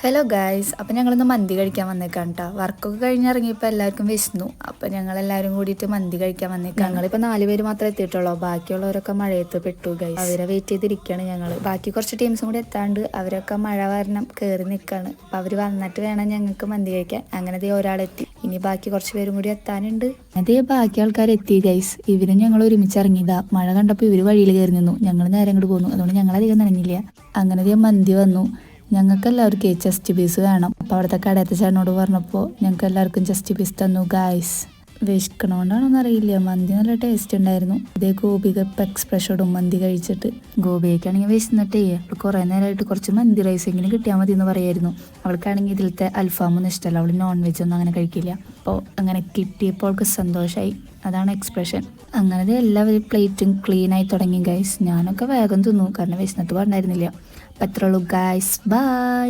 Hello guys, അപ്പം ഞങ്ങളിന്ന് മന്തി കഴിക്കാൻ വന്നേക്കാണ് കേട്ടോ. വർക്കൊക്കെ കഴിഞ്ഞിറങ്ങിയപ്പോൾ എല്ലാവർക്കും വിശന്നു. അപ്പം ഞങ്ങളെല്ലാവരും കൂടിയിട്ട് മന്തി കഴിക്കാൻ വന്നേക്കാണ്. ഞങ്ങളിപ്പോൾ 4 പേര് മാത്രമേ എത്തിയിട്ടുള്ളൂ. ബാക്കിയുള്ളവരൊക്കെ മഴയത്ത് പെട്ടു ഗൈസ്. അവരെ വെയിറ്റ് ചെയ്തിരിക്കുകയാണ് ഞങ്ങൾ. ബാക്കി കുറച്ച് ടീംസും കൂടി എത്താണ്ട് അവരൊക്കെ മഴ കാരണം കയറി നിൽക്കുകയാണ്. അപ്പം അവർ വന്നിട്ട് വേണം ഞങ്ങൾക്ക് മന്തി കഴിക്കാൻ. അങ്ങനെ ഒരാളെത്തി. ഇനി ബാക്കി കുറച്ച് പേരും കൂടി എത്താനുണ്ട്. അതേ ബാക്കി ആൾക്കാർ എത്തി ഗൈസ്. ഇവരും ഞങ്ങൾ ഒരുമിച്ച് ഇറങ്ങിയതാ. മഴ കണ്ടപ്പോൾ ഇവർ വഴിയിൽ കയറി നിന്നു. ഞങ്ങൾ നേരെ അങ്ങോട്ട് പോന്നു. അതുകൊണ്ട് ഞങ്ങളധികം നനഞ്ഞില്ല. അങ്ങനെ മന്തി വന്നു. ഞങ്ങൾക്ക് എല്ലാവർക്കും ചെസ്റ്റ് പീസ് വേണം. അപ്പോൾ അവിടുത്തെ കടയത്തെ ചേട്ടനോട് പറഞ്ഞപ്പോൾ ഞങ്ങൾക്ക് എല്ലാവർക്കും ചെസ്റ്റ് പീസ് തന്നു ഗായ്സ്. വിശക്കണോണ്ടാണോന്ന് അറിയില്ല, മന്തി നല്ല ടേസ്റ്റ് ഉണ്ടായിരുന്നു. ഇതേ ഗോപിക ഇപ്പം എക്സ്പ്രഷൻ ഇടും മന്തി കഴിച്ചിട്ട്. ഗോപിയൊക്കെയാണെങ്കിൽ വിശന്നിട്ടേ അവൾ കുറേ നേരമായിട്ട് കുറച്ച് മന്തി റൈസ് എങ്കിലും കിട്ടിയാൽ മതി എന്ന് പറയായിരുന്നു. അവൾക്കാണെങ്കിൽ ഇതിലത്തെ അൽഫാമൊന്നും ഇഷ്ടമല്ല, അവൾ നോൺ വെജ് ഒന്നും അങ്ങനെ കഴിക്കില്ല. അപ്പോൾ അങ്ങനെ കിട്ടിയപ്പോൾ അവൾക്ക് സന്തോഷമായി. അതാണ് എക്സ്പ്രഷൻ. അങ്ങനെ എല്ലാവരും പ്ലേറ്റും ക്ലീനായി തുടങ്ങി ഗൈസ്. ഞാനൊക്കെ വേഗം തിന്നു, കാരണം വിശന്നിട്ട് പറഞ്ഞിരുന്നില്ല. അപ്പം അത്രേ ഉള്ളൂ ഗൈസ്, ബൈ.